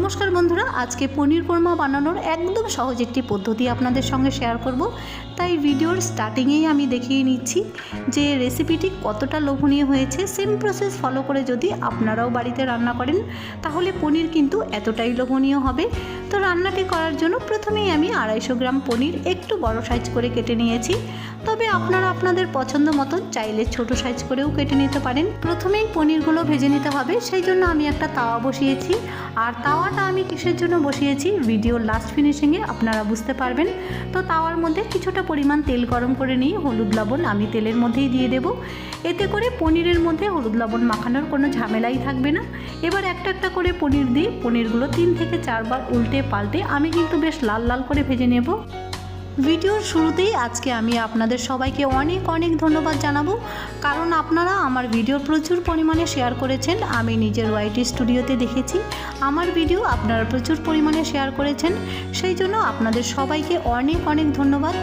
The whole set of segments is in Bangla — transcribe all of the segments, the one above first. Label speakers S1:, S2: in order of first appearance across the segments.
S1: नमस्कार बंधुरा आज के पनीर कोरमा बानानोर एकदम सहज एक पद्धति आपनादेर संगे शेयर करब। ताई भिडियोर स्टार्टिंगेई आमी देखिए निচ্ছি যে रेसिपिटी कतटा लोभनीय हয়েছে। सेम प्रसेस फलो करे यदि आपनाराও बाड़ीते रान्ना करें ताहले पनीर किन्तु एतटाई लोभनीय होबे। तो रान्नाटी करार जोन्नो प्रथमेई आमी 250 ग्राम पनीर एकटू बड़ो साइज करे केटे निয়েছি। तबे आपनारा आपनादेर पछंद मतन चाइले छोटो साइज करेও केटे निते पारेन। प्रथमेई पनीरगुलो भेजे निते होबे, सेई जोन्नो आमी एकटा तावा बसिয়েছি। আর তাওয়াটা আমি কিসের জন্য বসিয়েছি ভিডিও লাস্ট ফিনিশিংয়ে আপনারা বুঝতে পারবেন। তো তাওয়ার মধ্যে কিছুটা পরিমাণ তেল গরম করে নিয়ে হলুদ লবণ আমি তেলের মধ্যেই দিয়ে দেব। এতে করে পনিরের মধ্যে হলুদ লবণ মাখানোর কোনো ঝামেলাই থাকবে না। এবার একটা একটা করে পনির দিয়ে পনিরগুলো 3 থেকে 4 বার উল্টে পাল্টে আমি কিন্তু বেশ লাল লাল করে ভেজে নেব। ভিডিওর শুরুতেই আজকে আমি আপনাদের সবাইকে অনেক অনেক ধন্যবাদ জানাবো, কারণ আপনারা আমার ভিডিও প্রচুর পরিমাণে শেয়ার করেছেন। আমি নিজের ওয়াইটি স্টুডিওতে দেখেছি আমার ভিডিও আপনারা প্রচুর পরিমাণে শেয়ার করেছেন, সেই জন্য আপনাদের সবাইকে অনেক অনেক ধন্যবাদ।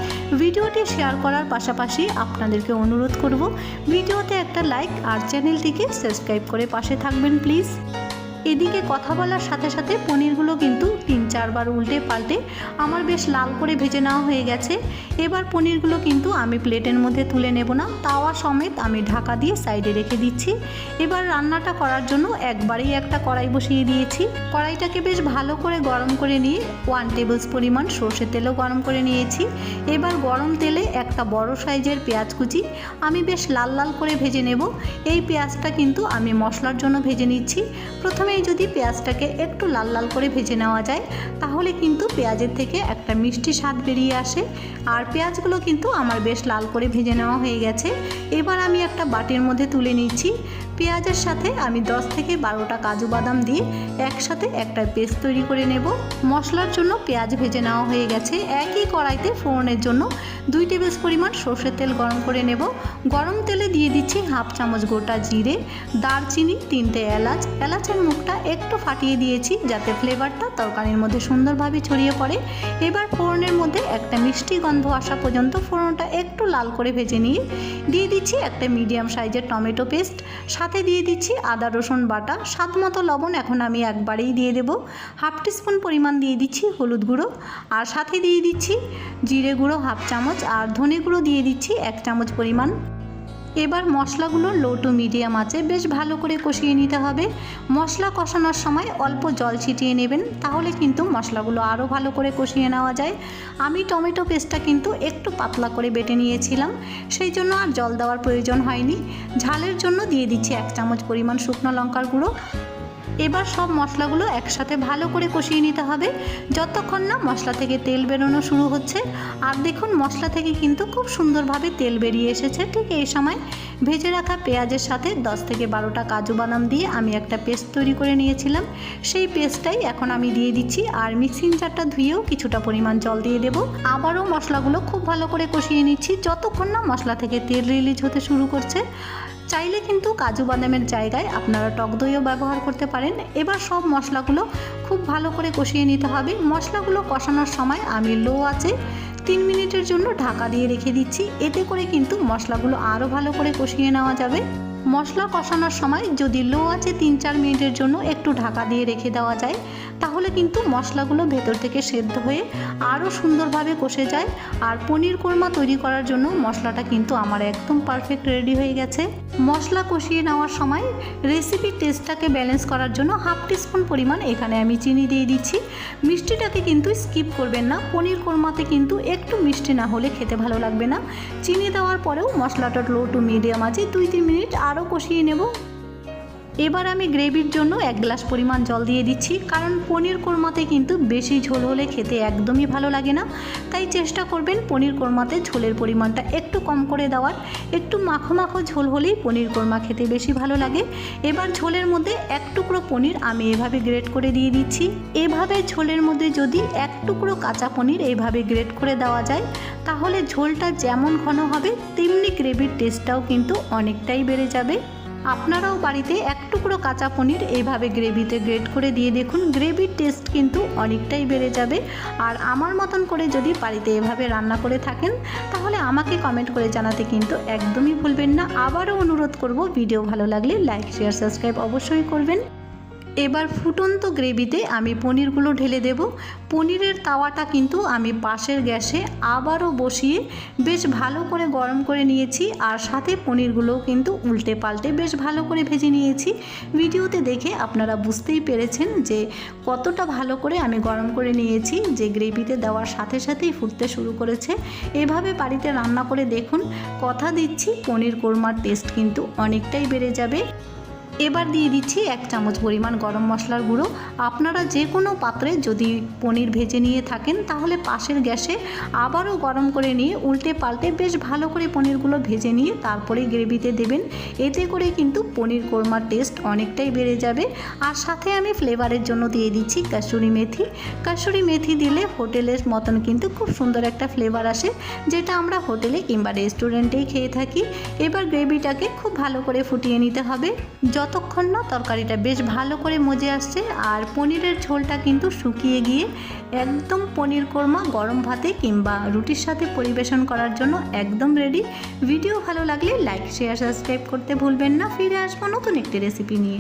S1: ভিডিওটি শেয়ার করার পাশাপাশি আপনাদেরকে অনুরোধ করব ভিডিওতে একটা লাইক আর চ্যানেলটিকে সাবস্ক্রাইব করে পাশে থাকবেন প্লিজ। এদিকে কথা বলার সাথে সাথে পনিরগুলো কিন্তু 3-4 বার উল্টে পাল্টে আমার বেশ লাল করে ভেজে নেওয়া হয়ে গেছে। এবার পনিরগুলো কিন্তু আমি প্লেটের মধ্যে তুলে নেব না, তাওয়া সমেত আমি ঢাকা দিয়ে সাইডে রেখে দিচ্ছি। এবার রান্নাটা করার জন্য একবারেই একটা কড়াই বসিয়ে দিয়েছি। কড়াইটাকে বেশ ভালো করে গরম করে নিয়ে 1 টেবিল পরিমাণ সরষের তেলও গরম করে নিয়েছি। এবার গরম তেলে একটা বড় সাইজের পেঁয়াজ কুচি আমি বেশ লাল লাল করে ভেজে নেব। এই পেঁয়াজটা কিন্তু আমি মশলার জন্য ভেজে নিচ্ছি। প্রথমে যদি পেঁয়াজটাকে একটু লাল লাল করে ভেজে নেওয়া যায় তাহলে কিন্তু পেঁয়াজের থেকে একটা মিষ্টি স্বাদ বেরিয়ে আসে। আর পেঁয়াজগুলো কিন্তু আমার বেশ লাল করে ভেজে নেওয়া হয়ে গেছে। এবার আমি একটা বাটির মধ্যে তুলে নিচ্ছি। পেঁয়াজের সাথে আমি 10 থেকে 12টা কাজু বাদাম দিয়ে একসাথে একটা পেস্ট তৈরি করে নেব। মশলার জন্য পেঁয়াজ ভেজে নেওয়া হয়ে গেছে। একই কড়াইতে ফোড়নের জন্য 2 টেবিল পরিমাণ সরষের তেল গরম করে নেব। গরম তেলে দিয়ে দিচ্ছি 1/2 চামচ গোটা জিরে, দারচিনি, 3টে এলাচ। এলাচের মুখটা একটু ফাটিয়ে দিয়েছি যাতে ফ্লেভারটা তরকারির মধ্যে সুন্দরভাবে ছড়িয়ে পড়ে। এবার ফোড়নের মধ্যে একটা মিষ্টি গন্ধ আসা পর্যন্ত ফোড়নটা একটু লাল করে ভেজে নিয়ে দিয়ে দিচ্ছি একটা মিডিয়াম সাইজের টমেটো পেস্ট, সাথে দিয়ে দিচ্ছি আদা রসুন বাটা, স্বাদ মতো লবণ এখন আমি একবারেই দিয়ে দেব। 1/2 টিস্পুন পরিমাণ দিয়ে দিচ্ছি হলুদ গুঁড়ো, আর সাথে দিয়ে দিচ্ছি জিরে গুঁড়ো 1/2 চামচ, আর ধনে গুঁড়ো দিয়ে দিচ্ছি 1 চামচ পরিমাণ। এবার মশলাগুলো লো টু মিডিয়াম আঁচে বেশ ভালো করে কষিয়ে নিতে হবে। মশলা কষানোর সময় অল্প জল ছিটিয়ে নেবেন, তাহলে কিন্তু মশলাগুলো আরও ভালো করে কষিয়ে নেওয়া যায়। আমি টমেটো পেস্টটা কিন্তু একটু পাতলা করে বেটে নিয়েছিলাম, সেই জন্য আর জল দেওয়ার প্রয়োজন হয়নি। ঝালের জন্য দিয়ে দিচ্ছি 1 চামচ পরিমাণ শুকনো লঙ্কার গুঁড়ো। এবার সব মশলাগুলো একসাথে ভালো করে কষিয়ে নিতে হবে যতক্ষণ না মশলা থেকে তেল বেরোনো শুরু হচ্ছে। আর দেখুন মশলা থেকে কিন্তু খুব সুন্দরভাবে তেল বেরিয়ে এসেছে। ঠিক এই সময় ভেজে রাখা পেঁয়াজের সাথে 10 থেকে 12টা কাজু বাদাম দিয়ে আমি একটা পেস্ট তৈরি করে নিয়েছিলাম, সেই পেস্টটাই এখন আমি দিয়ে দিচ্ছি। আর মিক্সিং জারটা ধুয়েও কিছুটা পরিমাণ জল দিয়ে দেব। আবারও মশলাগুলো খুব ভালো করে কষিয়ে নিচ্ছি যতক্ষণ না মশলা থেকে তেল রিলিজ হতে শুরু করছে। চাইলে কিন্তু কাজু বাদামের জায়গায় আপনারা টক দইও ব্যবহার করতে পারেন। এবার সব মশলাগুলো খুব ভালো করে কষিয়ে নিতে হবে। মশলাগুলো কষানোর সময় আমি লো আঁচে 3 মিনিটের জন্য ঢাকা দিয়ে রেখে দিচ্ছি। এতে করে কিন্তু মশলাগুলো আরও ভালো করে কষিয়ে নেওয়া যাবে। মশলা কষানোর সময় যদি লো আছে 3-4 মিনিটের জন্য একটু ঢাকা দিয়ে রেখে দেওয়া যায় তাহলে কিন্তু মশলাগুলো ভেতর থেকে সেদ্ধ হয়ে আরও সুন্দরভাবে কষে যায়। আর পনির কোরমা তৈরি করার জন্য মশলাটা কিন্তু আমার একদম পারফেক্ট রেডি হয়ে গেছে। মশলা কষিয়ে নেওয়ার সময় রেসিপির টেস্টটাকে ব্যালেন্স করার জন্য 1/2 টিস্পুন পরিমাণ এখানে আমি চিনি দিয়ে দিচ্ছি। মিষ্টিটাকে কিন্তু স্কিপ করবেন না, পনির কোরমাতে কিন্তু একটু মিষ্টি না হলে খেতে ভালো লাগবে না। চিনি দেওয়ার পরেও মশলাটা লো টু মিডিয়াম আছে 2-3 মিনিট আরও কষিয়ে নেব। এবার আমি গ্রেভির জন্য 1 গ্লাস পরিমাণ জল দিয়ে দিচ্ছি, কারণ পনির কোরমাতে কিন্তু বেশি ঝোল হলে খেতে একদমই ভালো লাগে না। তাই চেষ্টা করবেন পনির কোরমাতে ঝোলের পরিমাণটা একটু কম করে দেওয়ার। একটু মাখো মাখো ঝোল হলেই পনির কোরমা খেতে বেশি ভালো লাগে। এবার ঝোলের মধ্যে 1 টুকরো পনির আমি এভাবে গ্রেট করে দিয়ে দিচ্ছি। এভাবে ঝোলের মধ্যে যদি 1 টুকরো কাঁচা পনির এইভাবে গ্রেট করে দেওয়া যায় তাহলে ঝোলটা যেমন ঘন হবে তেমনি গ্রেভির টেস্টটাও কিন্তু অনেকটাই বেড়ে যাবে। আপনারাও বাড়িতে 1 টুকরো কাঁচা পনির এইভাবে গ্রেভিতে গ্রেট করে দিয়ে দেখুন, গ্রেভির টেস্ট কিন্তু অনেকটাই বেড়ে যাবে। আর আমার মতন করে যদি বাড়িতে এভাবে রান্না করে থাকেন তাহলে আমাকে কমেন্ট করে জানাতে কিন্তু একদমই ভুলবেন না। আবারও অনুরোধ করব ভিডিও ভালো লাগলে লাইক শেয়ার সাবস্ক্রাইব অবশ্যই করবেন। এবার ফুটন্ত গ্রেভিতে আমি পনিরগুলো ঢেলে দেব। পনিরের তাওয়াটা কিন্তু আমি পাশের গ্যাসে আবারও বসিয়ে বেশ ভালো করে গরম করে নিয়েছি, আর সাথে পনিরগুলোও কিন্তু উল্টে পাল্টে বেশ ভালো করে ভেজে নিয়েছি। ভিডিওতে দেখে আপনারা বুঝতেই পেরেছেন যে কতটা ভালো করে আমি গরম করে নিয়েছি, যে গ্রেভিতে দেওয়ার সাথে সাথেই ফুটতে শুরু করেছে। এভাবে বাড়িতে রান্না করে দেখুন, কথা দিচ্ছি পনির কোরমার টেস্ট কিন্তু অনেকটাই বেড়ে যাবে। এবার দিয়ে দিচ্ছি 1 চামচ পরিমাণ গরম মশলার গুঁড়ো। আপনারা যে কোনো পাত্রে যদি পনির ভেজে নিয়ে থাকেন তাহলে পাশের গ্যাসে আবারও গরম করে নিয়ে উল্টে পাল্টে বেশ ভালো করে পনিরগুলো ভেজে নিয়ে তারপরে গ্রেভিতে দেবেন। এতে করে কিন্তু পনির কোরমার টেস্ট অনেকটাই বেড়ে যাবে। আর সাথে আমি ফ্লেভারের জন্য দিয়ে দিচ্ছি কাসুরি মেথি। কাসুরি মেথি দিলে হোটেলের মতন কিন্তু খুব সুন্দর একটা ফ্লেভার আসে, যেটা আমরা হোটেলে কিংবা রেস্টুরেন্টেই খেয়ে থাকি। এবার গ্রেভিটাকে খুব ভালো করে ফুটিয়ে নিতে হবে যতক্ষণ না তরকারিটা বেশ ভালো করে মজে আসছে আর পনিরের ঝোলটা কিন্তু শুকিয়ে গিয়ে একদম পনির কোরমা গরম ভাতে কিংবা রুটির সাথে পরিবেশন করার জন্য একদম রেডি। ভিডিও ভালো লাগলে লাইক শেয়ার সাবস্ক্রাইব করতে ভুলবেন না। ফিরে আসবো নতুন একটি রেসিপি নিয়ে।